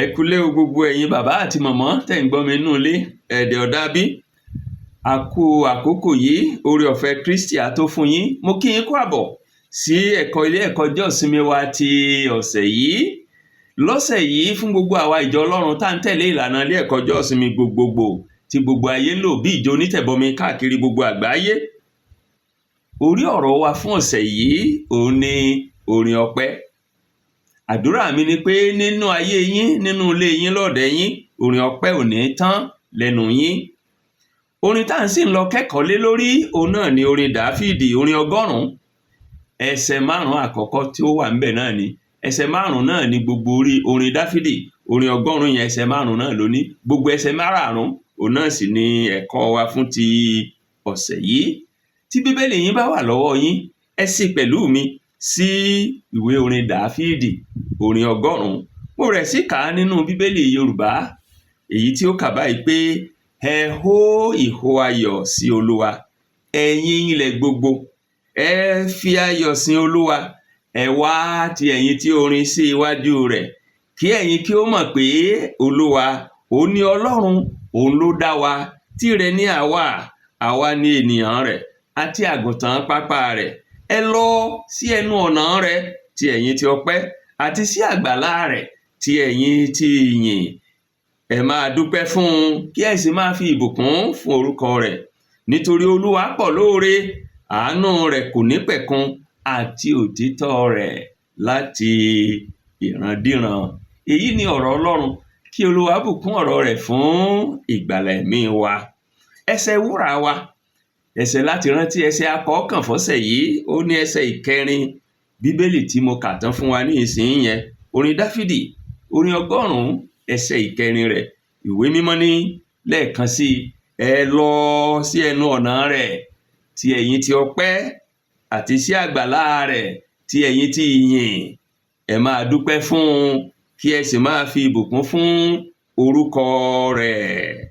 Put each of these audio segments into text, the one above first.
Ẹ kúlé o gbogbo ẹ̀yin bàbá àti màmá tẹ́ ń gbọ́ mi nínú ilé ẹ̀dẹ̀ ọ̀dá bí. A kú àkókò yìí, oore ọ̀fẹ́ Kristi á tó fún yín. Mo kí yín kú àbọ̀ sí ilé ẹ̀kọ́ ọjọ́ ìsinmi wa ti ọ̀sẹ̀ yìí. Lọ́sẹ̀ yìí fún gbogbo àwa ìjọ Ọlọ́run tá ń tẹ̀lé ìlànà ilé ẹ̀kọ́ ọjọ́ ìsinmi gbogbogbò tí gbogbo ayé ń lò bí ìjọ onítẹ̀bọmi káàkiri gbogbo àgbáyé. Orí ọ̀rọ̀ wa fún ọ̀sẹ̀ yìí òun ni orin ọpẹ́. Àdúrà mi ni pé nínú ayé yín, nínú ilé yín lọ́dẹ̀ yín, orin ọpẹ́ ò ní tán lẹ́nu yín. Orin tá à ń sì ń lọ kẹ́kọ̀ọ́ lé lórí òun náà ni orin Dáfídì, orin 100. Ẹsẹ̀ 5 àkọ́kọ́ tí ó wà ńbẹ̀ náà ni. Ẹsẹ̀ 5 náà ni gbogbo orin Dáfídì. Orin 100 yẹn ẹsẹ̀ 5 náà ló ní. Gbogbo ẹsẹ̀ 5 òun náà sì ni ẹ̀kọ́ wa fún ti ọ̀sẹ̀ yìí. Tí Bíbélì yín bá wà lọ́wọ́ yín, ẹ ṣí pẹ̀lú mi sí ìwé orin Dáfídì, orin 100. Mo rẹ̀ sí kà á nínú Bíbélì Yorùbá, èyí tí ó kà báyìí pé ẹ hó ìhó ayọ̀ sí Olúwa, ẹ̀yin ilẹ̀ gbogbo, ẹ fi ayọ̀ sin Olúwa, ẹ wá ti ẹ̀yin tí orin sí iwájú rẹ̀, kí ẹ̀yin kí ó mọ̀ pé Olúwa òun ni Ọlọ́run, òun ló dá wa, tìrẹ ni àwa ni ènìyàn rẹ̀ àti àgùntàn pápá rẹ̀. Ẹ lọ sí ẹnu ọ̀nà rẹ̀ ti ẹ̀yin ti ọpẹ́, àti sí àgbàlá rẹ̀ ti ẹ̀yin ti ìyìn. Ẹ máa dúpẹ́ fún un, kí ẹ sì máa fi ìbùkún fún orúkọ rẹ̀. Nítorí Olúwa pọ̀ lóore, àánú rẹ̀ kò ní pẹ̀kun, àti òtítọ́ rẹ̀ láti ìrandíran. Èyí ni ọ̀rọ̀ Ọlọ́run. Kí Olúwa bùkún ọ̀rọ̀ rẹ̀ fún ìgbàlà ẹ̀mí wa. Ẹsẹ̀ wúrà wa, ẹsẹ̀ láti rántí, ẹsẹ̀ akọ̀ọ̀kan fọ́sẹ̀ yìí, ó ní ẹsẹ̀ 4 Bíbélì tí mo kà tán fún wa ní ìsìn yẹn. Orin Dáfídì, orin 100, ẹsẹ̀ 4 rẹ̀. Ìwé mímọ́ ní lẹ́ẹ̀kan sí, ẹ lọ sí ẹnu ọ̀nà rẹ̀ ti ẹ̀yin ti ọpẹ́, àti sí àgbàlá rẹ̀ ti ẹ̀yin ti ìyìn. Ẹ máa dúpẹ́ fún un, kí ẹ sì máa fi ìbùkún fún orúkọ rẹ̀.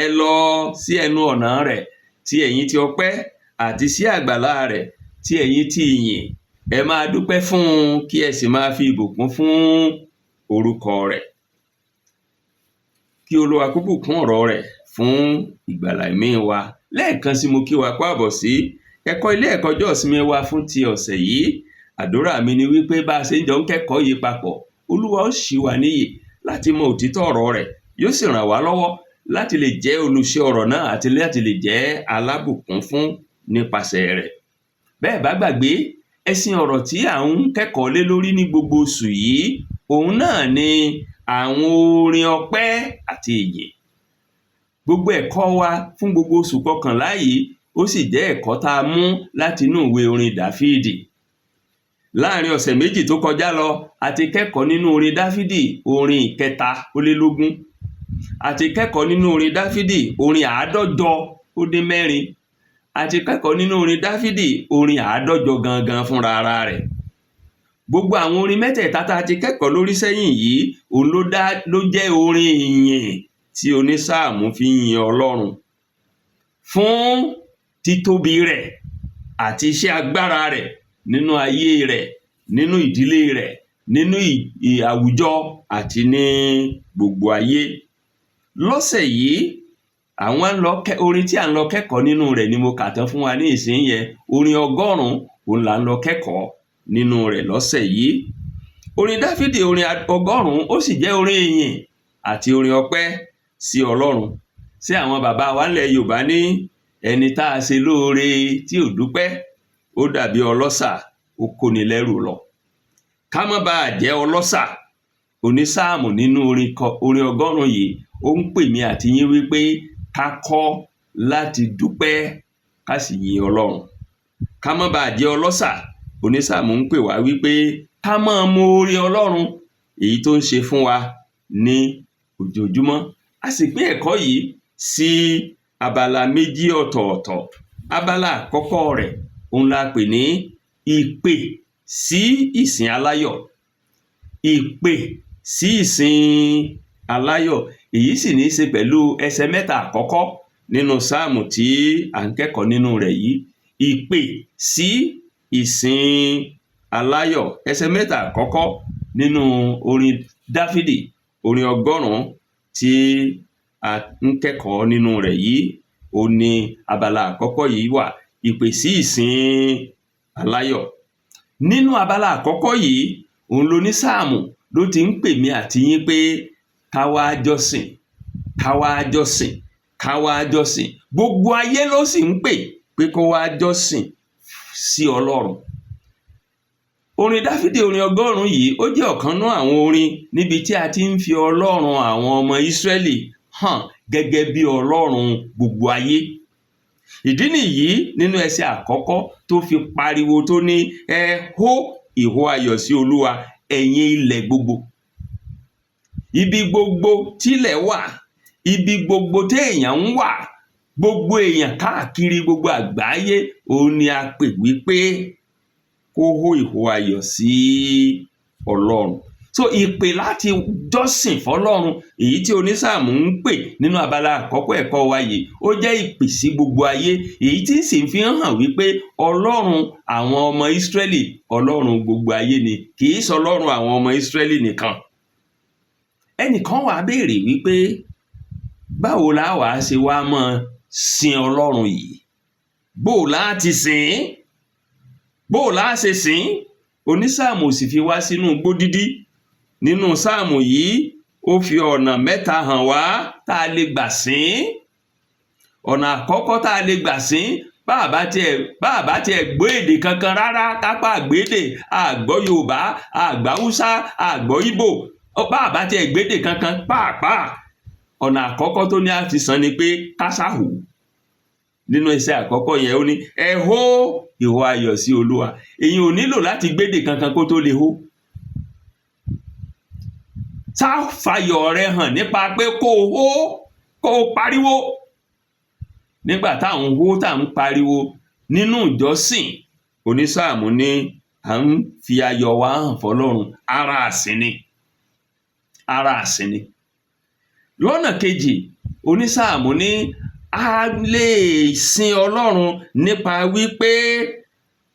Ẹ lọ sí ẹnu ọ̀nà rẹ̀ ti ẹ̀yin ti ọpẹ́, àti sí àgbàlá rẹ̀ ti ẹ̀yin ti ìyìn. Ẹ máa dúpẹ́ fún un, kí ẹ sì máa fi ìbùkún fún orúkọ rẹ̀. Kí Olúwa kó bùkún ọ̀rọ̀ rẹ̀ fún ìgbàlà ẹ̀mí wa. Lẹ́ẹ̀kan sí mo kí wa káàbọ̀ sí ilé ẹ̀kọ́ ọjọ́ ìsinmi wa fún ti ọ̀sẹ̀ yìí. Àdúrà mi ni wípé bá a ṣe ń jọ ń kẹ́kọ̀ọ́ yìí papọ̀, Olúwa ó ṣí wa níyè láti mọ òtítọ́ ọ̀rọ̀ rẹ̀, yóò sì ràn wá lọ́wọ́ láti lè jẹ́ olùṣe ọ̀rọ̀ náà àti láti lè jẹ́ alábùkún fún nípasẹ̀ rẹ̀. Bẹ́ẹ̀ bá gbàgbé, ẹ̀sìn ọ̀rọ̀ tí à ń kẹ́kọ̀ọ́ lé lórí ní gbogbo oṣù yìí, òun náà ni àwọn orin ọpẹ́ àti ìyìn. Gbogbo ẹ̀kọ́ wa fún gbogbo oṣù kọkànlá yìí, ó sì jẹ́ ẹ̀kọ́ tá a mú láti inú ìwé orin Dáfídì. Láàrin ọ̀sẹ̀ méjì tó kọjá lọ, a ti kẹ́kọ̀ọ́ nínú orin Dáfídì, orin 324. A ti kẹ́kọ̀ọ́ nínú orin Dáfídì, orin 154. A ti kẹ́kọ̀ọ́ nínú orin Dáfídì, orin 150 gangan fúnra ara rẹ̀. Gbogbo àwọn orin mẹ́tẹ̀ẹ̀ta tá a ti kẹ́kọ̀ọ́ lórí sẹ́yìn yìí, òun ló jẹ́ orin ìyìn tí onísáàmù fi ń yin Ọlọ́run fún títóbi rẹ̀ àti iṣẹ́ agbára rẹ̀ nínú ayé rẹ̀, nínú ìdílé rẹ̀, nínú àwùjọ àti ní gbogbo ayé. Lọ́sẹ̀ yìí, orin tí à ń lọ kẹ́kọ̀ọ́ nínú rẹ̀ ni mo kà tán fún wa ní ìsìn yẹn. Orin 100 òun là ń lọ kẹ́kọ̀ọ́ nínú rẹ̀ lọ́sẹ̀ yìí. Orin Dáfídì, orin 100, ó sì jẹ́ orin ìyìn àti orin ọpẹ́ sí Ọlọ́run. Sí àwọn bàbá wa ńlẹ̀ Yorùbá ní ẹni tá a ṣe lóore tí ò dúpẹ́, ó dàbí ọlọ́ṣà, ó kóni lẹ́rù lọ. Ká má bàa jẹ́ ọlọ́ṣà, onísáàmù nínú orin 100 yìí, ó ń pè mí àti yín wípé ká kọ́ láti dúpẹ́, ká sì yin Ọlọ́run. Ká má bàa jẹ́ ọlọ́ṣà, onísáàmù ń pè wá wípé ká máa mọ oore Ọlọ́run èyí tó ń ṣe fún wa ní ojoojúmọ́. A sì pín ẹ̀kọ́ yìí sí abala méjì ọ̀tọ̀ọ̀tọ̀. Abala àkọ́kọ́ rẹ̀ òun la pè ní ìpè sí ìsìn aláyọ̀. Ìpè sí ìsìn aláyọ̀, èyí sì ní í ṣe pẹ̀lú ẹsẹ̀ 3 àkọ́kọ́ nínú sáàmù tí à ń kẹ́kọ̀ọ́ nínú rẹ̀ yìí. Ìpè sí ìsìn aláyọ̀, ẹsẹ̀ 3 àkọ́kọ́ nínú orin Dáfídì, orin ọgọ́rùn-ún tí a ń kẹ́kọ̀ọ́ nínú rẹ̀ yìí, ó ní abala àkọ́kọ́ yìí wà, ìpè sí ìsìn aláyọ̀. Nínú abala àkọ́kọ́ yìí, òun lónísáàmù ló ti ń pè mí àti yín pé ká wá jọ́sìn, ká wá jọ́sìn, ká wá jọ́sìn. Gbogbo ayé ló sì ń pè pé kó wá jọ́sìn sí Ọlọ́run. Orin Dáfídì, orin ọgọ́rùn-ún yìí, ó jẹ́ ọ̀kan nínú àwọn orin níbi tí a ti ń fi Ọlọ́run àwọn ọmọ Ísírẹ́lì hàn gẹ́gẹ́ bí Ọlọ́run gbogbo ayé. Ìdí nìyí nínú ẹsẹ̀ àkọ́kọ́ tó fi pariwo tó ní ẹ hó ìhó ayọ̀ sí Olúwa, ẹ̀yin ilẹ̀ gbogbo. Ibi gbogbo tílẹ̀ wà, ibi gbogbo téèyàn ń wà, gbogbo èèyàn káàkiri gbogbo àgbáyé, òun ni a pè wípé kó hó ìhó ayọ̀ sí Ọlọ́run. So ìpè láti jọ́sìn fọ́lọ́run, èyí tí onísáàmù ń pè nínú abala àkọ́kọ́ ẹ̀kọ́ wa yìí, ó jẹ́ ìpè sí gbogbo ayé, èyí tí sì fi hàn wípé Ọlọ́run àwọn ọmọ Ísírẹ́lì, Ọlọ́run gbogbo ayé ni, kì í sọ Ọlọ́run àwọn ọmọ Ísírẹ́lì nìkan. Ẹnìkan wá béèrè wípé báwo la wá ṣe wá máa sin Ọlọ́run yìí? Bó láti sìn? Bó la ṣe sìn? Onísáàmù sì fi wá sínú igbó dídí. Nínú sáàmù yìí, ó fi ọ̀nà mẹ́ta hàn wá tá a lè gbà sìn. Ọ̀nà àkọ́kọ́ tá a lè gbà sìn, bá a bá tiẹ̀ gbọ́ èdè kankan rárá, kápá àgbédè, àgbọ́ Yorùbá, àgbá Hausa, àgbọ́ Ìgbò, bá a bá tiẹ̀ gbédè kankan pàápàá, ọ̀nà àkọ́kọ́ tó ní a fi sàn ni pé kásáhù. Nínú ẹsẹ̀ àkọ́kọ́ yẹn ó ní ẹ hó ìhó ayọ̀ sí Olúwa. Èyí ò nílò láti gbédè kankan kó tó lè hó. Sáfàyọ̀ rẹ hàn nípa pé kó o hó, kó o pariwo. Nígbà táwọn hó tá ń pariwo nínú ìjọsìn, onísáàmù ní à ń fi ayọ̀ wa hàn fọ́lọ́run, ara àsìn ni, ara àsìn ni. Lọ́nà kejì, onísáàmù ní a lè sin Ọlọ́run nípa wípé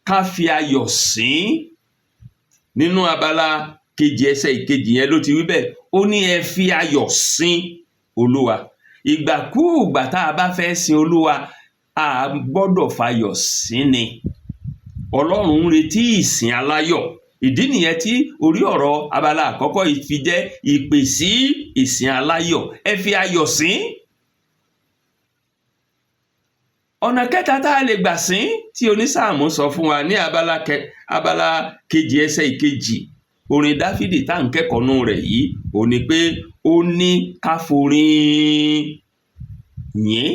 ká fi ayọ̀ sìn. Nínú abala kejì ẹsẹ̀ ìkejì yẹn ló ti wí bẹ́ẹ̀, ó ní ẹ fi ayọ̀ sìn Olúwa. Ìgbàkúùgbà tá a bá fẹ́ sin Olúwa, a gbọ́dọ̀ fayọ̀ sìn ni. Ọlọ́run ń retí ìsìn aláyọ̀. Ìdí nìyẹn tí orí ọ̀rọ̀ abala àkọ́kọ́ yìí fi jẹ́ ìpè sí ìsìn aláyọ̀. Ẹ fi ayọ̀ sìn. Ọ̀nà kẹta tá a lè gbà sìn tí onísáàmù sọ fún wa ní abala kejì ẹsẹ̀ ìkejì orin Dáfídì tá à ń kẹ́kọ̀ọ́ nú rẹ̀ yìí, ó ní pé ó ní ká forin yìn.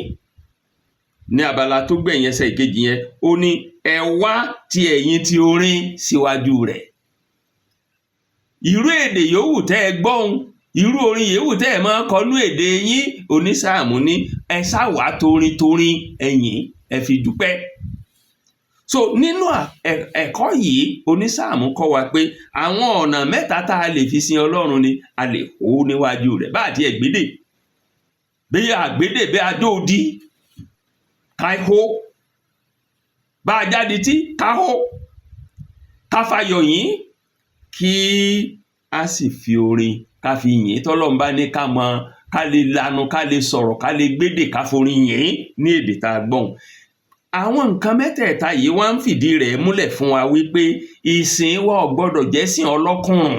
Ní abala tó gbẹ̀yìn ẹsẹ̀ ìkejì yẹn, ó ní ẹ wá ti ẹ̀yin ti orin síwájú rẹ̀. Irú èdè yòówù tẹ́ ẹ gbọ́hùn, irú orin yòówù tẹ́ ẹ máa kọnú èdè yín, onísáàmù ní ẹ sáwàá torin ẹ̀yìn, ẹ fi dúpẹ́. So nínú ẹ̀kọ́ yìí, onísáàmù kọ́ wa pé àwọn ọ̀nà mẹ́ta tá a lè fi sin Ọlọ́run ni a lè hó níwájú rẹ̀. Bá àti ẹ̀gbédè, bí àgbédè, bí adó odi, ká hó. Bá a jáde tí, ká hó. Ká fayọ̀ yìn, kí a sì fi orin ká fi yìn. Tọ́lọ́run bá ní ká lè lanu, ká lè sọ̀rọ̀, ká lè gbédè, ká forin yìn ní èdè tá a gbọ́n. Àwọn nǹkan mẹ́tẹ̀ẹ̀ta yìí wá ń fìdí rẹ̀ múlẹ̀ fún wa wípé ìsìn wa ò gbọ́dọ̀ jẹ́ sìn ọlọ́kùnrùn.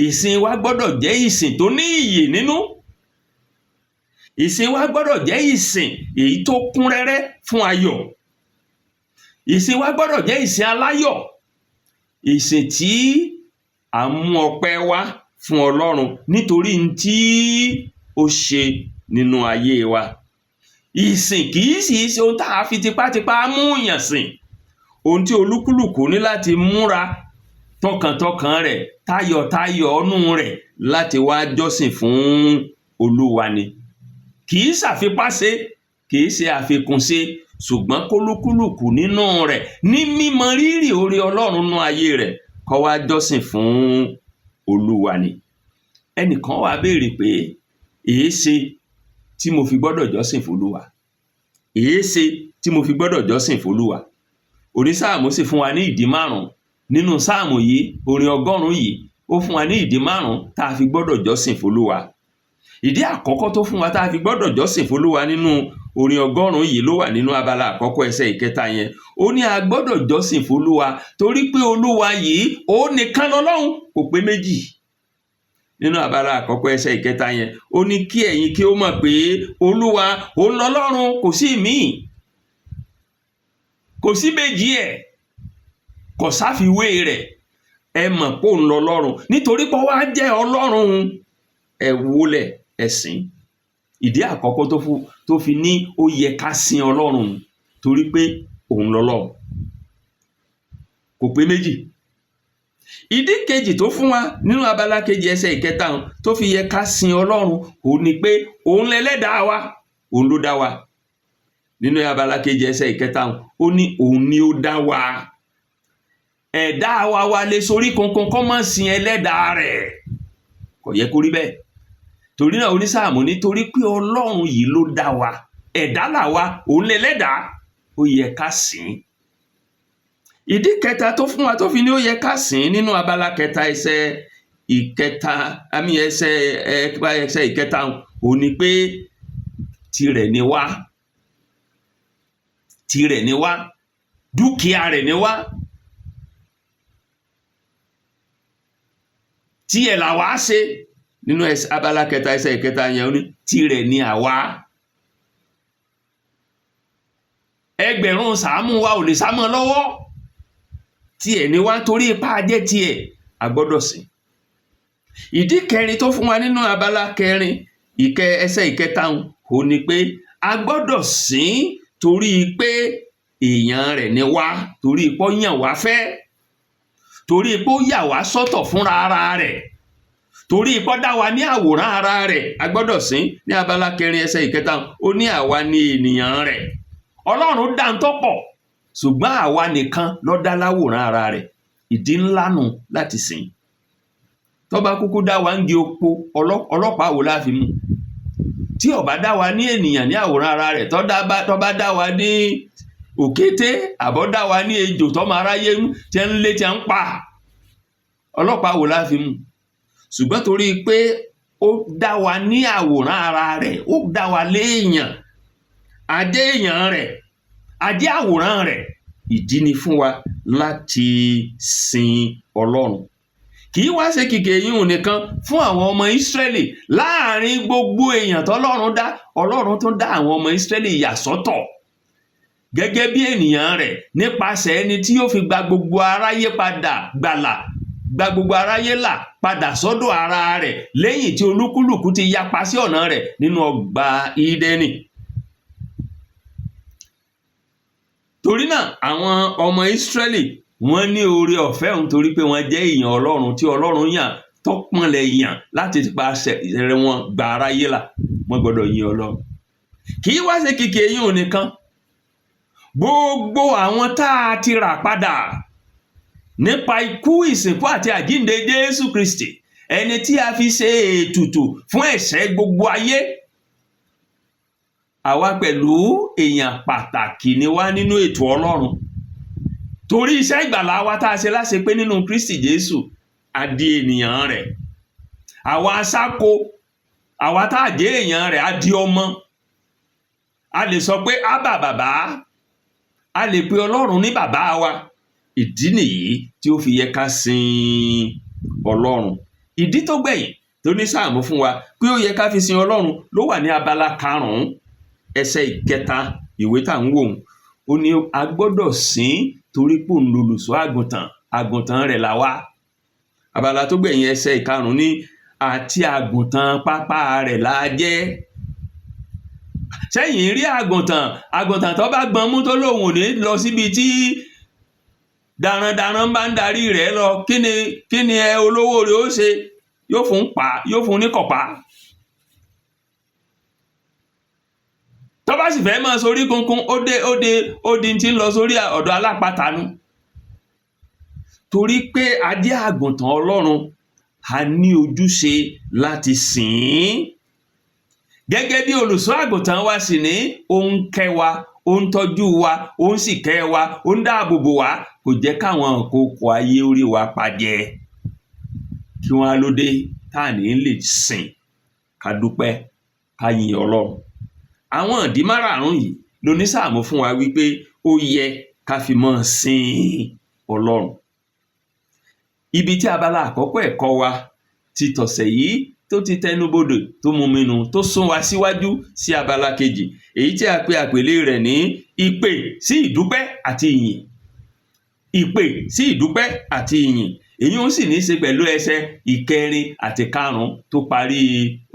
Ìsìn wa gbọ́dọ̀ jẹ́ ìsìn tó ní ìyè nínú. Ìsìn wa gbọ́dọ̀ jẹ́ ìsìn èyí tó kún rẹ́rẹ́ fún ayọ̀. Ìsìn wa gbọ́dọ̀ jẹ́ ìsìn aláyọ̀. Ìsìn tí a mú ọpẹ́ wá fún Ọlọ́run nítorí tí ó ṣe nínú ayé wa. Ìsìn kìí sì ṣe ohun tá a fi tipátipá mú yàn sìn. Ohun tí olúkúlùkù ní láti múra tọkàntọkàn rẹ̀, tayọ̀tayọ̀ ọnú rẹ̀ láti wá jọ́sìn fún Olúwa ni. Kìí ṣàfipáṣe, kìí ṣe àfikúnṣe, ṣùgbọ́n kólúkúlùkù nínú rẹ̀ ní mímọ rírì oore Ọlọ́run nú ayé rẹ̀ kó wá jọ́sìn fún Olúwa ni. Ẹnìkan wá béèrè pé èéṣe tí mo fi gbọ́dọ̀ jọ́sìn f'Olúwa? Èéṣe tí mo fi gbọ́dọ̀ jọ́sìn f'Olúwa? Onísáàmù sì fún wa ní ìdí 5 nínú sáàmù yìí, orin ọgọ́rùn-ún yìí. ó fún wa ní ìdí 5 tá a fi gbọ́dọ̀ jọ́sìn f'Olúwa. Ìdí àkọ́kọ́ tó fún wa tá a fi gbọ́dọ̀ jọ́sìn f'Olúwa nínú orin 100 yìí ló wà nínú abala àkọ́kọ́ ẹsẹ̀ 3 yẹn. Ó ní a gbọ́dọ̀ jọ́sìn f'Olúwa torí pé Olúwa yìí ó nìkan lọ́lọ́run, kò pé méjì. Nínú abala àkọ́kọ́ ẹsẹ̀ 3 yẹn, ó ní kí ẹ̀yin kí ó mọ̀ pé Olúwa ó ń lọ́lọ́run, kò sí ìmíì, kò sí méjì ẹ̀, kò sáfiwé rẹ̀. Ẹ mọ̀ pé ó ń lọ́lọ́run nítorí pé ó wá jẹ́ Ọlọ́run. Ẹ wólẹ̀ ẹ sìn. Ìdí àkọ́kọ́ tó fi ní ó yẹ ká sin Ọlọ́run torí pé òun lọ́lọ́run, kò pé méjì. Ìdí kejì tó fún wa nínú abala kejì ẹsẹ̀ 3 tó fi yẹ ká sin Ọlọ́run ó ní pé òun lẹlẹ́dàá wa, òun ló dá wa. Nínú abala kejì ẹsẹ̀ 3 ó ní òun ni ó dá wa. Ẹ̀dá wa lè sorí kankan kọ́ mọ́ sin ẹlẹ́dàá rẹ̀, kò yẹ kó rí bẹ́ẹ̀. Torí náà onísáàmù nítorí pé Ọlọ́run yìí ló dá wa, ẹ̀dá là wa, òun lẹlẹ́dàá, ó yẹ ká sìn. Ìdí kẹta tó fún wa tó fi ní ó yẹ ká sìn nínú abala kẹta ẹsẹ̀ 3 ó ní pé tirẹ̀ ni wá, tirẹ̀ ni wá, dúkìá rẹ̀ ni wá, tiẹ̀ là wá ṣe. Nínú abala kẹta ẹsẹ̀ 3 yẹn ó ní tirẹ̀ ni àwa. Ẹgbẹ̀rún sàámù wa ò lè sámọ́ lọ́wọ́, tiẹ̀ ni wá, torí ipá jẹ́ tiẹ̀, a gbọ́dọ̀ sìn. Ìdí kẹrin tó fún wa nínú abala kẹrin ẹsẹ̀ 3 ó ní pé a gbọ́dọ̀ sìn torí pé èèyàn rẹ̀ ni wá, torí pé ó yàn wá fẹ́, torí pé ó yà wá sọ́tọ̀ fúnra ara rẹ̀, torí pé ó dá wa ní àwòrán ara rẹ̀. A gbọ́dọ̀ sìn. Ní abala kẹrin ẹsẹ̀ 3 ó ní àwa ni ènìyàn rẹ̀. Ọlọ́run dá ń tọ́pọ̀, ṣùgbọ́n àwa nìkan ló dá láwòrán ara rẹ̀. Ìdí ńlá nù láti sìn. Tó bá kúkú dá wa ń gé opó, ọlọ́pàá wo la fi mú? Tí ó bá dá wa ní ènìyàn ní àwòrán ara rẹ̀, tó bá dá wa ní òkété àbọ̀ dá wa ní ejò tọ́mọ aráyé tí ń lé tí ń pa, ọlọ́pàá wo la fi mú? Ṣùgbọ́n torí pé ó dá wa ní àwòrán ara rẹ̀, ó dá wa léèyàn, adé èèyàn rẹ̀, adé àwòrán rẹ̀. Ìdí ni fún wa láti sin Ọlọ́run. Kì í wá ṣe kìkì èyí nìkan fún àwọn ọmọ Ísírẹ́lì. Láàárín gbogbo èèyàn tọ́lọ́run dá, Ọlọ́run tún dá àwọn ọmọ Ísírẹ́lì yà sọ́tọ̀ gẹ́gẹ́ bí ènìyàn rẹ̀ nípasẹ̀ ẹni tí yóò fi gba gbogbo aráyé là padà sọ́dọ̀ ara rẹ̀ lẹ́yìn tí olúkúlùkù ti yapa sí ọ̀nà rẹ̀ nínú ọgbà Ídẹ́nì. Torí náà àwọn ọmọ Ísírẹ́lì wọ́n ní oore ọ̀fẹ́ òun torí pé wọ́n jẹ́ èèyàn Ọlọ́run tí Ọlọ́run yàn tó pọ́nlẹ̀ yàn láti pàṣẹ wọn gba aráyé là. Wọ́n gbọ́dọ̀ yin Ọlọ́run. Kì í wá ṣe kìkì èyí nìkan. Gbogbo àwọn tá a ti rà padà nípa ikú, ìsìnkú àti àjíǹde Jésù Kristi, ẹni tí a fi ṣe ètùtù fún ẹ̀ṣẹ̀ gbogbo ayé. Àwa pẹ̀lú èèyàn pàtàkì ni wá nínú ètò Ọlọ́run. Torí iṣẹ́ ìgbàlà wa tá a ṣe láṣepé nínú Kristi Jésù, a di ènìyàn rẹ̀. Àwa aṣáko, àwa tá a jẹ́ èèyàn rẹ̀, a di ọmọ. A lè sọ pé Ábà bàbá, a lè pe Ọlọ́run ní bàbá wa. Ìdí nìyí tí ó fi yẹ ká sin Ọlọ́run. Ìdí tó gbẹ̀yìn tó ní Sáàmù fún wa pé ó yẹ ká fi sin Ọlọ́run ló wà ní abala 5 ẹsẹ̀ 3 ìwé tá ń wò. Ó ní a gbọ́dọ̀ sìn torí pé òun lolùṣọ́ àgùntàn rẹ̀ là wá. Abala tó gbẹ̀yìn ẹsẹ̀ 5 ní àti àgùntàn pápá rẹ̀ la jẹ́. Sẹ́yìn rí àgùntàn tó bá gbọ́n mú tó lóun ò ní lọ síbi tí darandaran bá ń darí rẹ̀ lọ, kí ni olówó rẹ̀ ó ṣe? Yóò fún ní kọ̀pá. Tó bá sì fẹ́ máa sorí kunkun, ó di tí ń lọ sórí ọ̀dọ̀ alápatánú. Torí pé a jẹ́ àgùntàn Ọlọ́run, a ní ojúṣe láti sìn ín. Gẹ́gẹ́ bí olùṣọ́ àgùntàn wa sì ní, ó ń kẹ́ wa, ó ń tọ́jú wa, ó ń sì kẹ́ wa, ó ń dáàbò bò wá, kò jẹ́ káwọn àkókò ayé orí wa pàjẹ́. kí wọ́n á lóde tá à ní lè sìn ká dúpẹ́ ká yin Ọlọ́run. Àwọn ìdí márààrún yìí lónísáàmù fún wa wípé ó yẹ ká fi mọ́ sin Ọlọ́run. Ibi tí abala àkọ́kọ́ ẹ̀kọ́ wa ti tọ̀sẹ̀ yìí tó ti tẹnubodò tó mú mi nù tó sún wa síwájú sí abala kejì, èyí tí a pe àpèlé rẹ̀ ní ìpè sí ìdúpẹ́ àti ìyìn. Ìpè sí ìdúpẹ́ àti ìyìn, èyí ó sì ní í ṣe pẹ̀lú ẹsẹ̀ ìkẹrin àti karùn-ún tó parí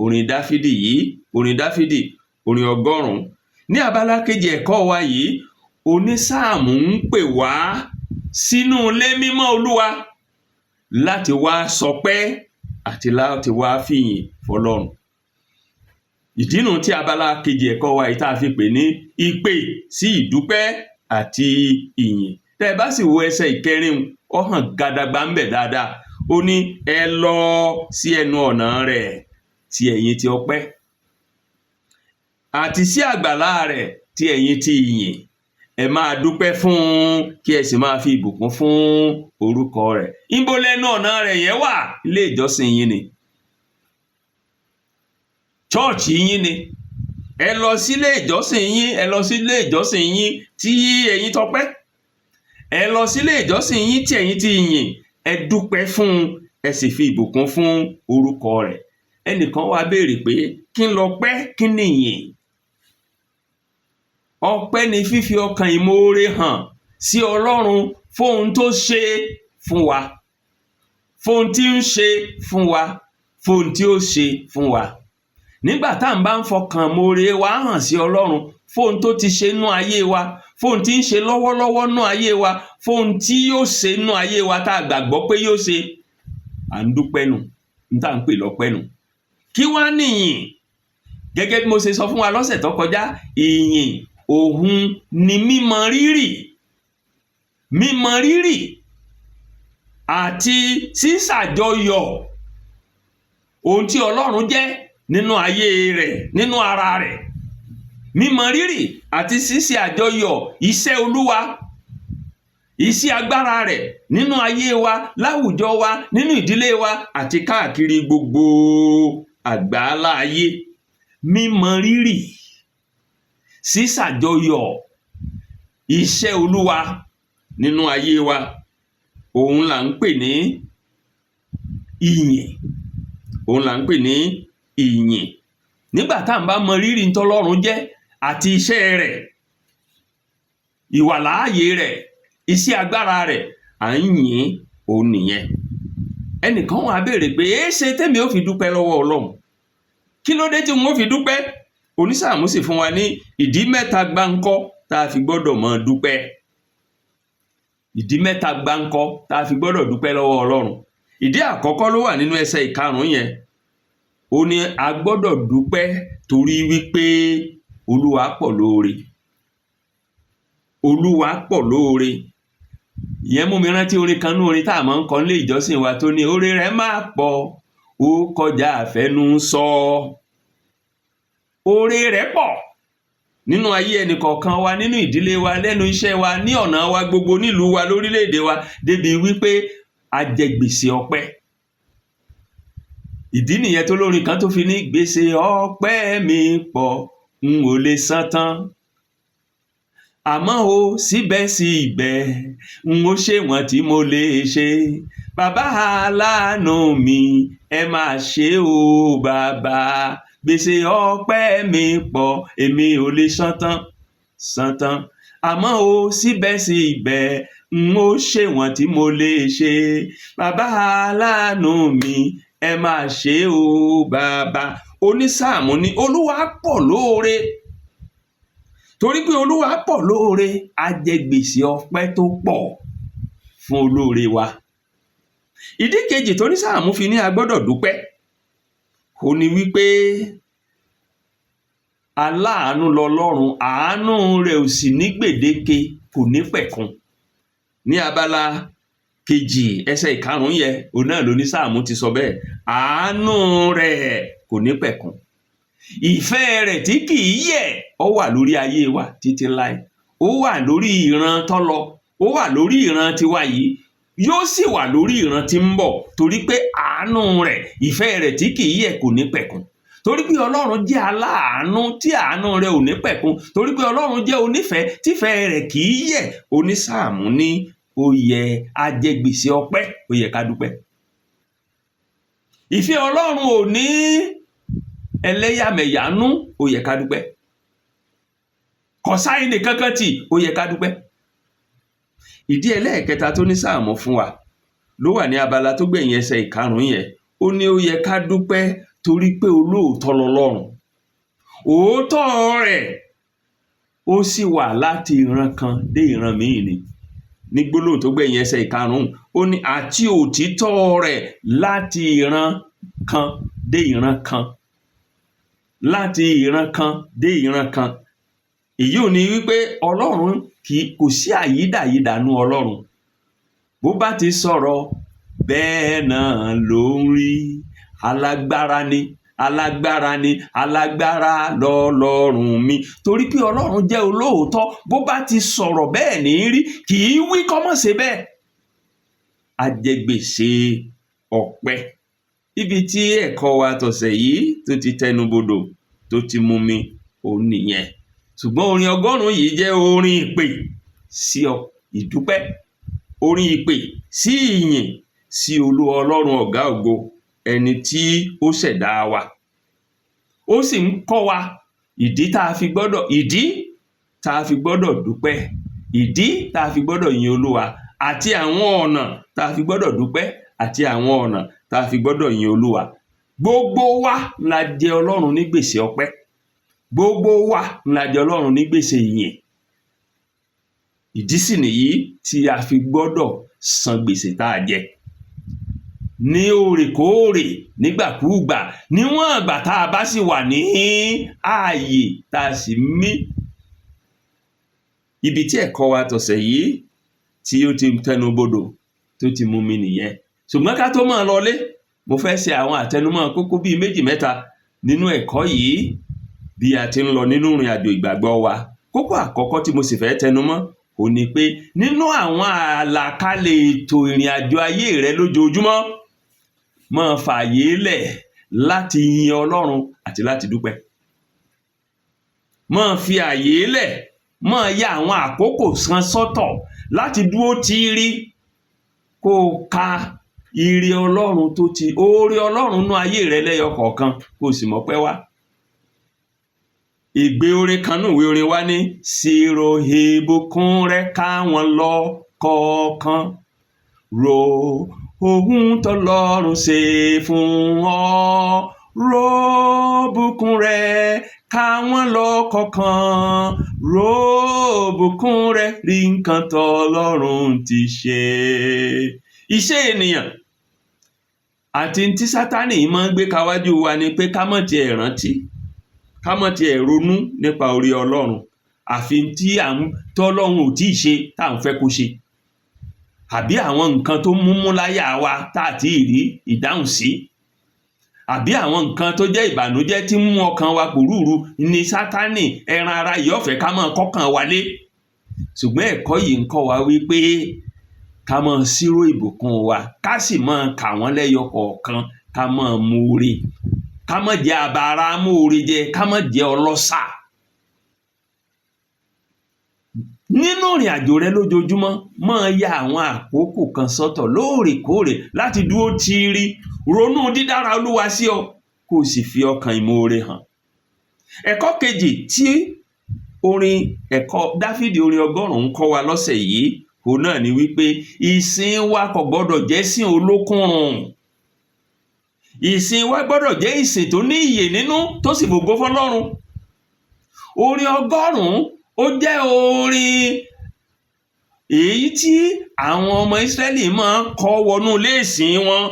orin Dáfídì yìí, orin Dáfídì, orin 100. Ní abala kejì ẹ̀kọ́ wa yìí, onísáàmù ń pè wá sínú ilé mímọ́ Olúwa láti wá sọpẹ́ àti láti wá fìyìn fọ́lọ́run. Ìdí nù tí abala kejì ẹ̀kọ́ wa yìí tá a fi pè ní ìpè sí ìdúpẹ́ àti ìyìn. Tẹ́ ẹ bá sì wo ẹsẹ̀ ìkẹrin, ó hàn gàdàgbà ń bẹ̀ dáadáa. Ó ní ẹ lọ sí ẹnu ọ̀nà rẹ̀ ti ẹ̀yin ti ọpẹ́, àti sí àgbàlá rẹ̀ ti ẹ̀yin ti ìyìn. Ẹ máa dúpẹ́ fún un, kí ẹ sì máa fi ìbùkún fún orúkọ rẹ̀. Níbo lẹ́nu ọ̀nà rẹ̀ yẹn wà? Ilé ìjọsìn yín ni, chọ́ọ̀chì yín ni. Ẹ lọ sílé ìjọsìn yín, ẹ lọ sílé ìjọsìn yín tí ẹ̀yin tọpẹ́, ẹ lọ sílé ìjọsìn yín tí ẹ̀yin ti yìn. Ẹ dúpẹ́ fún un, ẹ sì fi ìbùkún fún orúkọ rẹ̀. Ẹnìkan wá béèrè pé kí n lọpẹ́, kí ni ìyìn? Ọpẹ́ ni fífi ọkàn ìmoore hàn sí Ọlọ́run fún ohun tó ṣe fún wa, fún ohun tí ń ṣe fún wa, fún ohun tí ó ṣe fún wa. Nígbà tá à ń bá ń fọkàn ìmoore wa hàn sí Ọlọ́run fún ohun tó ti ṣe nú ayé wa, fún ohun tí ń ṣe lọ́wọ́lọ́wọ́ nú ayé wa, fún ohun tí yóò ṣe nú ayé wa tá a gbàgbọ́ pé yóò ṣe, à ń dúpẹ́ nù, ní tá à ń pè lọ́pẹ́ nù. Kí wá nìyìn? Gẹ́gẹ́ bí mo ṣe sọ fún wa lọ́sẹ̀ tó kọjá, ìyìn òun ni mímọ rírì àti sísàjọyọ̀ ohun tí Ọlọ́run jẹ́ nínú ayé rẹ̀, nínú ara rẹ̀. Mímọ rírì àti ṣíṣe àjọyọ̀ iṣẹ́ Olúwa, iṣẹ́ agbára rẹ̀ nínú ayé wa, láwùjọ wa, nínú ìdílé wa àti káàkiri gbogbo àgbáálá ayé. Mímọ rírì, sísàjọyọ̀ iṣẹ́ Olúwa nínú ayé wa, òun là ń pè ní ìyìn. Òun là ń pè ní ìyìn. Nígbà tá à ń bá mọ rírì ń tọ́lọ́run jẹ́ àti iṣẹ́ rẹ̀, ìwàláàyè rẹ̀, iṣẹ́ agbára rẹ̀, à ń yìn òun nìyẹn. Ẹnìkan wá béèrè pé èéṣe tèmi ó fi dúpẹ́ lọ́wọ́ Ọlọ́run? Kí ló dé tí n ó fi dúpẹ́? Onísáàmù sì fún wa ní ìdí mẹ́ta gbáǹkọ́ tá a fi gbọ́dọ̀ mọ dúpẹ́. Ìdí mẹ́ta gbáǹkọ́ tá a fi gbọ́dọ̀ dúpẹ́ lọ́wọ́ Ọlọ́run. Ìdí àkọ́kọ́ ló wà nínú ẹsẹ̀ ìkarùn-ún yẹn. Ó ní a gbọ́dọ̀ dúpẹ́ torí wípé Olúwa pọ̀ lóore. Olúwa pọ̀ lóore. Ìyẹn mú mi rántí orin kan nú orin tá a máa ń kọ nílé ìjọsìn wa tó ní oore rẹ̀ máa pọ̀, ó kọjá àfẹnusọ. Oore rẹ̀ pọ̀ nínú ayé ẹnìkọ̀ọ̀kan wa, nínú ìdílé wa, lẹ́nu iṣẹ́ wa, ní ọ̀nà wa gbogbo, nílùú wa, lórílẹ̀‐èdè wa, débi wípé a jẹ gbèsè ọpẹ́. Ìdí nìyẹn tó lórin kan tó fi ní gbèsè ọpẹ́ mi pọ̀, n ò lè san tán. Àmọ́ o síbẹ̀síbẹ̀ n ó ṣe wọ́n tí mo lè ṣe. Bàbá aláàánú mi, ẹ máa ṣe o bàbá. Gbèsè ọpẹ́ mi pọ̀, èmi ò lè san tán. Àmọ́ o síbẹ̀síbẹ̀ n ó ṣe wọ́n tí mo lè ṣe. Bàbá aláàánú mi, ẹ máa ṣe o bàbá. Onísáàmù ní Olúwa pọ̀ lóore. Torí pé Olúwa pọ̀ lóore, a jẹ gbèsè ọpẹ́ tó pọ̀ fún olóore wa. Ìdí kejì tó ní Sáàmù fi ní a gbọ́dọ̀ dúpẹ́, ó ní wípé aláàánú lọlọ́run, àánú rẹ̀ ò sì ní gbèdéke, kò ní pẹ̀kun. Ní abala kejì ẹsẹ̀ ìkarùn-ún yẹn, òun náà ló ní Sáàmù ti sọ bẹ́ẹ̀. Àánú rẹ̀ kò ní pẹ̀kun. Ìfẹ́ rẹ̀ tí kì í yẹ̀, ó wà lórí ayé wa títí láé. Ó wà lórí ìran tó lọ, ó wà lórí ìran tiwa yìí. yóò sì wà lórí ìran tí ń bọ̀, torí pé àánú rẹ̀, ìfẹ́ rẹ̀ tí kì í yẹ̀ kò ní pẹ̀kun. Torí pé Ọlọ́run jẹ́ aláàánú tí àánú rẹ̀ ò ní pẹ̀kun. Torí pé Ọlọ́run jẹ́ onífẹ̀ẹ́ tífẹ́ rẹ̀ kì í yẹ̀. Onísáàmù ní ó yẹ ajẹgbèsè ọpẹ́, ó yẹ ká dúpẹ́. Ìfẹ́ Ọlọ́run ò ní ẹlẹ́yàmẹ̀yánú, ó yẹ ká dúpẹ́. Kò sáìnì kankan tì, ó yẹ ká dúpẹ́. Ìdí ẹlẹ́ẹ̀kẹta tó ní Sáàmù fún wa ló wà ní abala tó gbẹ̀yìn ẹsẹ̀ ìkarùn-ún yẹn. Ó ní ó yẹ ká dúpẹ́ torí pé olóòótọ́ lọlọ́run. Òótọ́ rẹ̀ ó sì wà láti ìran kan dé ìran míì ni. Ní gbólóhùn tó gbẹ̀yìn ẹsẹ̀ ìkarùn-ún, ó ní àti òtítọ́ rẹ̀ láti ìran kan dé ìran kan. Láti ìran kan dé ìran kan. Èyí ò ní wípé Ọlọ́run kò sí àyídàyídà nú Ọlọ́run. Bó bá ti sọ̀rọ̀ bẹ́ẹ̀ náà ló ń rí. Alágbára ni, alágbára ni, alágbára lọ́lọ́run mi. Torí pé Ọlọ́run jẹ́ olóòótọ́, bó bá ti sọ̀rọ̀ bẹ́ẹ̀ ní rí, kì í wí kọ́mọ̀ ṣe bẹ́ẹ̀. Ajẹgbèsè ọpẹ́. Ibi tí ẹ̀kọ́ wa tọ̀sẹ̀ yìí tó ti tẹnubodò, tó ti mú mi, òun nìyẹn. Ṣùgbọ́n orin ọgọ́rùn-ún yìí jẹ́ orin ìpè sí ìdúpẹ́, orin ìpè sí ìyìn sí Olúwa Ọlọ́run ọ̀gá ògo, ẹni tí ó ṣẹ̀dá wa. Ó sì ń kọ́ wa ìdí tá a fi gbọ́dọ̀ dúpẹ́, ìdí tá a fi gbọ́dọ̀ yin Olúwa, àti àwọn ọ̀nà tá a fi gbọ́dọ̀ dúpẹ́, àti àwọn ọ̀nà tá a fi gbọ́dọ̀ yin Olúwa. Gbogbo wa la jẹ Ọlọ́run ní gbèsè ọpẹ́. Gbogbo wa la jẹ Ọlọ́run ní gbèsè ìyìn. Ìdí sì nìyí tí a fi gbọ́dọ̀ san gbèsè tá a jẹ ní òrèkóòrè, nígbàkúùgbà, níwọ̀n àgbà tá a bá sì wà ní ààyè tá a sì mí. Ibi tí ẹ̀kọ́ wa tọ̀sẹ̀ yìí tí ó ti tẹnubodò tó ti mú mi nìyẹn. Ṣùgbọ́n ká tó máa lọlé, mo fẹ́ ṣe àwọn àtẹnumọ́ kókó bíi 2-3 nínú ẹ̀kọ́ yìí bí a ti ń lọ nínú ìrìn àjò ìgbàgbọ́ wa. Kókó àkọ́kọ́ tí mo sì fẹ́ tẹnumọ́ ò ní pé nínú àwọn àlàkalẹ̀ ètò ìrìn àjò ayé rẹ lójoojúmọ́, máa fààyè lẹ̀ láti yin Ọlọ́run àti láti dúpẹ́. Máa fi ààyè lẹ̀, máa ya àwọn àkókò kan sọ́tọ̀ láti dúró tíírí kó ka ire Ọlọ́run oore Ọlọ́run nú ayé rẹ lẹ́yọ kọ̀ọ̀kan, kó sì mọ́pẹ́ wá. Ìgbé orin kan nú ìwé orin wa ní ṣírò ìbùkún rẹ káwọn lọ kọ̀ọ̀kan, ro ohun tọ́lọ́run ṣe fún ọ, ro bùkún rẹ káwọn lọ kọ̀ọ̀kan, ro bùkún rẹ rí nǹkan tọ́lọ́run ti ṣe. Iṣẹ́ ènìyàn àti tí Sátánì máa ń gbé kawájú wa ni pé ká má tiẹ̀ rántí, ká má tiẹ̀ ronú nípa oore Ọlọ́run, àfi tí tọ́lọ́run ò tíì ṣe tá à ń fẹ́ kó ṣe, àbí àwọn nǹkan tó múmú láyà wa tá à tí ì rí ìdáhùn sí, àbí àwọn nǹkan tó jẹ́ ìbànújẹ́ tí ń mú ọkàn wa pòrúurú ni Sátánì ẹran ara yìí ó fẹ́ ká máa kọ́kàn wa lé. Ṣùgbọ́n ẹ̀kọ́ yìí ń kọ́ wa wípé ká máa ṣírò ìbùkún wa, ká sì máa kà wọ́n lẹ́yọ kọ̀ọ̀kan, ká máa mú oore, ká má jẹ́ abara mú oore jẹ, ká má jẹ́ ọlọ́ṣà. Nínú ìrìn àjò rẹ lójoojúmọ́, máa ya àwọn àkókò kan sọ́tọ̀ lóòrèkóòrè láti dúró tíírí, ronú dídára Olúwa sí ọ, kó sì fi ọkàn ìmoore hàn. Ẹ̀kọ́ kejì tí ẹ̀kọ́ Dáfídì orin 100 ń kọ́ wa lọ́sẹ̀ yìí, òun náà ni wípé ìsìn wa kò gbọ́dọ̀ jẹ́ sìn olókùnrùn. Ìsìn wa gbọ́dọ̀ jẹ́ ìsìn tó ní ìyè nínú, tó sì fògo fọ́lọ́run. Orin 100 ó jẹ́ orin èyí tí àwọn ọmọ Ísírẹ́lì máa ń kọ wọnú ilé ìsìn wọn,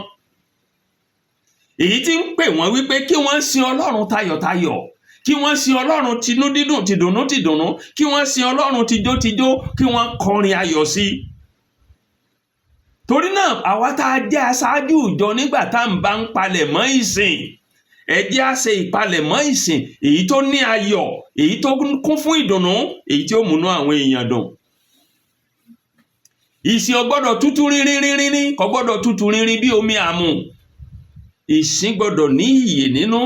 èyí tí ń pè wọ́n wípé kí wọ́n sin Ọlọ́run tayọ̀tayọ̀, kí wọ́n sin Ọlọ́run tinú dídùn tìdùnnú tìdùnnú, kí wọ́n sin Ọlọ́run tijótijó, kí wọ́n kọrin ayọ̀ sí. Torí náà àwa tá a jẹ́ aṣáájú ìjọ nígbà tá à ń bá ń palẹ̀ mọ́ ìsìn, ẹ jẹ́ á ṣe ìpalẹ̀mọ́ ìsìn èyí tó ní ayọ̀, èyí tó kún fún ìdùnnú, èyí tí ó múnú àwọn èèyàn dùn. ìsìn ò gbọ́dọ̀ tútù rírín kò gbọ́dọ̀ tútù rírín bí omi àmù. Ìsìn gbọ́dọ̀ ní ìyè nínú,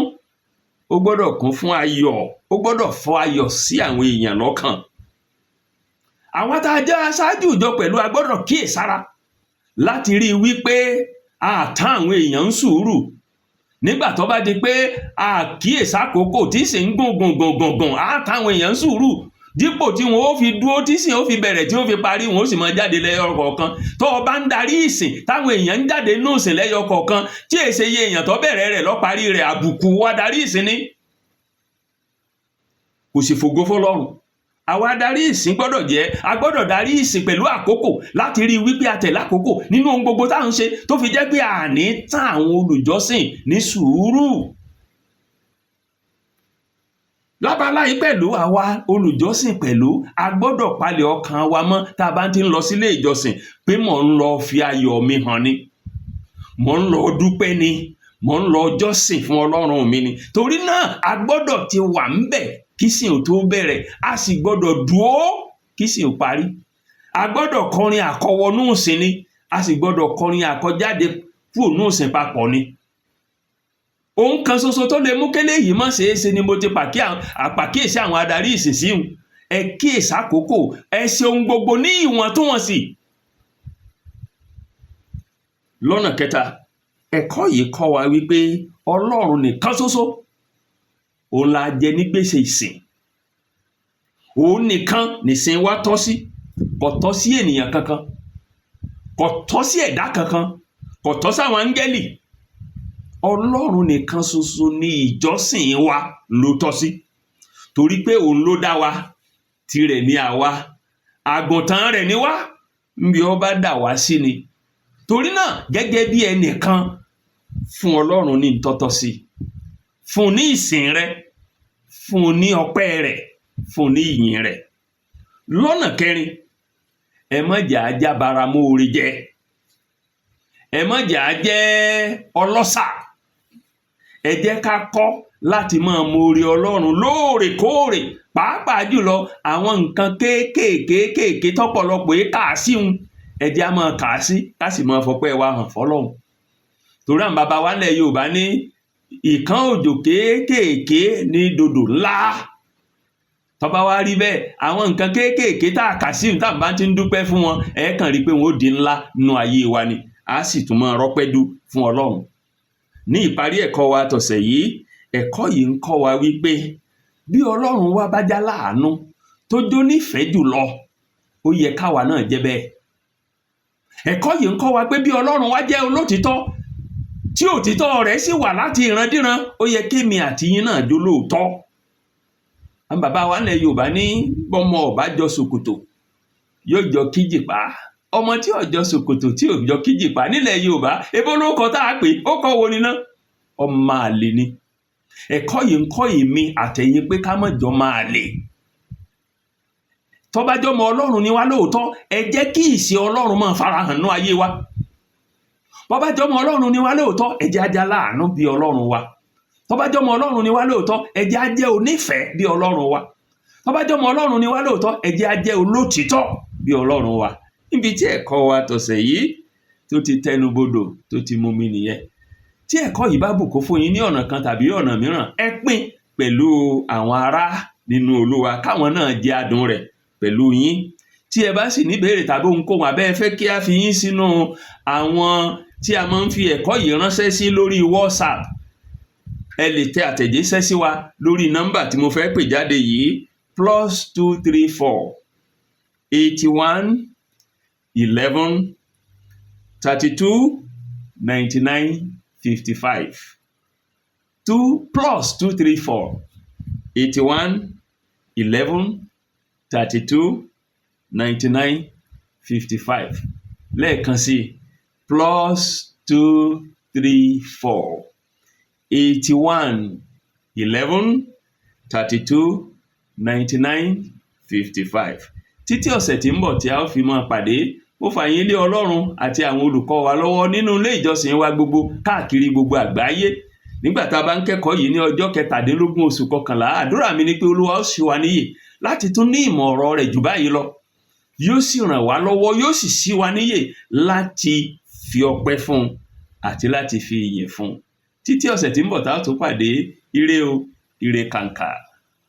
ó gbọ́dọ̀ kún fún ayọ̀, ó gbọ́dọ̀ fọ ayọ̀ sí àwọn èèyàn lọ́kàn. Àwọn tá a jẹ́ aṣáájú ìjọ pẹ̀lú a gbọ́dọ̀ kíyèsára láti rí i wípé a tán àwọn èèyàn ń sùúrù nígbà tó bá di pé a kíyèsákòókò tí sì ń gùn a tán àwọn èèyàn ń sùúrù dípò tí wọn ó fi dúró tí sì ó fi bẹ̀rẹ̀ tí ó fi parí, wọn ó sì máa jáde lẹ́yọ kọ̀ọ̀kan. Tó o bá ń darí ìsìn táwọn èèyàn ń jáde nínú ìsìn lẹ́yọ kọ̀ọ̀kan tí èsè iye èèyàn tó bẹ̀rẹ̀ rẹ̀ lọ parí rẹ̀, àbùkù wa darí ìsìn ni, kò sì fògo fọ́lọ́run. Àwa adarí ìsìn gbọ́dọ̀ jẹ́ a gbọ́dọ̀ darí ìsìn pẹ̀lú àkókò láti rí i wípé a tẹ̀lé àkókò nínú ohun gbogbo tá à ń ṣe, tó fi jẹ́ pé àní tán àwọn olùjọ́sìn ní sùúrù. Lábala yìí pẹ̀lú àwa olùjọ́sìn pẹ̀lú a gbọ́dọ̀ palẹ̀ ọkàn wa mọ́ tá a bá ti ń lọ sílé ìjọsìn pé mò ń lọ fi ayọ̀ mi hàn ni, mò ń lọ dúpẹ́ ni, mò ń lọ jọ́sìn fún Ọlọ́run mi ni. Torí náà a gbọ́dọ̀ ti wà ńbẹ̀ kí sìn ò tó bẹ̀rẹ̀, a sì gbọ́dọ̀ dúró kí sìn ò parí. A gbọ́dọ̀ kọrin àkọwọnú ìsìn ni, a sì gbọ́dọ̀ kọrin àkọjáde kúrò nú ìsìn papọ̀ ni. Ohun kan ṣoṣo tó lè mú kélé yìí mọ́ ṣeéṣe ni mo ti pàkíyèsí àwọn adarí ìsìn síhùn. Ẹ kíyèsí àkókò, ẹ ṣe ohun gbogbo ní ìwọ̀ntúnwọ̀nsì. Lọ́nà kẹta, ẹ̀kọ́ yìí kọ́ wa wípé Ọlọ́run nìkan ṣoṣo òun la jẹ ní gbèsè ìsìn. Òun nìkan nìsìn wa tọ́ sí, kò tọ́ sí ènìyàn kankan, kò tọ́ sí ẹ̀dá kankan, kò tọ́ sáwọn áńgẹ́lì. Ọlọ́run nìkan ṣoṣo ni ìjọsìn wa ló tọ́ sí, torí pé òun ló dá wa, tirẹ̀ ni àwa, àgùntàn rẹ̀ ni wá, níbi ó bá dà wá sí ni. Torí náà gẹ́gẹ́ bí ẹnìkan, fún Ọlọ́run ní ìtọ́tọ́ sí, fún ní ìsìn rẹ̀, fún ní ọpẹ́ rẹ̀, fún ní ìyìn rẹ̀. Lọ́nà kẹrin, ẹ má jẹ́ ajábára móore jẹ́, ẹ má jẹ́ ajẹ́ ọlọ́ṣà. Ẹ jẹ́ ká kọ́ láti máa móore Ọlọ́run lóòrèkóòrè, pàápàá jùlọ àwọn nǹkan kéékèèké tọ́pọ̀lọpọ̀ kà sí un, ẹ jẹ́ á máa kà á sí, ká sì máa fọpẹ́ wa hàn fọ́lọ́run. Torí àwọn bàbá wa nílẹ̀ Yorùbá ní ìkan òjò kéékèèké ní dòdò ńlá. Tó bá wá rí bẹ́ẹ̀, àwọn nǹkan kéékèèké tá a kà sí un tá a bá ti ń dúpẹ́ fún wọn, ẹ kàn rí pé wọn ó di ńlá nínú ayé wa ni, a sì tún máa rọ́pẹ́ dù fún Ọlọ́run. Ní ìparí ẹ̀kọ́ wa tọ̀sẹ̀ yìí, ẹ̀kọ́ yìí ń kọ́ wa wípé bí Ọlọ́run wa bá já láàánú tó jó nífẹ̀ẹ́ jùlọ, ó yẹ káwa náà jẹ́ bẹ́ẹ̀. Ẹ̀kọ́ yìí ń kọ́ wa pé bí Ọlọ́run wa jẹ́ olótìtọ́, tí òtítọ́ rẹ̀ sì wà láti ìrandíran, ó yẹ kémi àti yín náà jó lóòótọ́. Àwọn bàbá wa nílẹ̀ Yorùbá ní bọ́mọ ò bá jọ ṣòkòtò yóò jọ kíjìpá. Ọmọ tí ò jọ ṣòkòtò tí ò jọ kíjìpá nílẹ̀ Yorùbá, ebó ló kọ tá a pè, ó kọ́ wo ni ná? Ọmọ àlè ni. Ẹ̀kọ́ yìí ń kọ́ èmi àtẹ̀yin pé ká má jọ máa lè. Tó bá jọmọ Ọlọ́run ni wá lóòótọ́, ẹ jẹ́ kí ìṣe Ọlọ́run máa farahàn nínú ayé wa. Bó bá jọmọ Ọlọ́run ni wá lóòótọ́, ẹ jẹ́ á jẹ́ aláàánú bí Ọlọ́run wa. Tó bá jọmọ Ọlọ́run ni wá lóòótọ́, ẹ jẹ́ á jẹ́ onífẹ̀ẹ́ bí Ọlọ́run wa. Tó bá jọmọ Ọlọ́run ni wá lóòótọ́, ẹ jẹ́ á jẹ́ olótìtọ́ bí Ọlọ́run wa. Níbi tí ẹ̀kọ́ wa tọ̀sẹ̀ yìí tó ti tẹnubodò tó ti mú mi nìyẹn. Tí ẹ̀kọ́ yìí bá bùkún fún yín ní ọ̀nà kan tàbí ọ̀nà mìíràn, ẹ pín pẹ̀lú àwọn ará nínú Olúwa káwọn náà jẹ adùn rẹ̀ pẹ̀lú yín. Tí ẹ bá sì ní ìbéèrè tàbí ohunkóhun abẹ́ ẹ fẹ́ kí a fi yín sínú àwọn tí a máa ń fi ẹ̀kọ́ yìí ránṣẹ́ sí lórí WhatsApp, ẹ lè tẹ àtẹ̀jíṣẹ́ sí wa lórí nọ́mbà tí mo fẹ́ pè jáde yìí, +234 81 11 32 99 55. +234 81 11 32 99 55. Lẹ́ẹ̀kan sí +234 81 11 32 99 55. Títí ọ̀sẹ̀ tí ń bọ̀ tí a ó fi máa pàdé, mo fà yín lé Ọlọ́run àti àwọn olùkọ́ wa lọ́wọ́ nínú ilé ìjọsìn wa gbogbo káàkiri gbogbo àgbáyé. Nígbà tá a bá ń kẹ́kọ̀ọ́ yìí ní ọjọ́ 17 oṣù kọkànlá, àdúrà mi ni pé Olúwa ó ṣí wa níyè láti tún ní ìmọ̀ ọ̀rọ̀ rẹ̀ jù báyìí lọ. yóò sì ràn wá lọ́wọ́, yóò sì ṣí wa níyè láti fi ọpẹ́ fún un àti láti fi ìyìn fún un. Títí ọ̀sẹ̀ tí ń bọ̀ tá a tún pàdé, ire o, ire kàǹkà.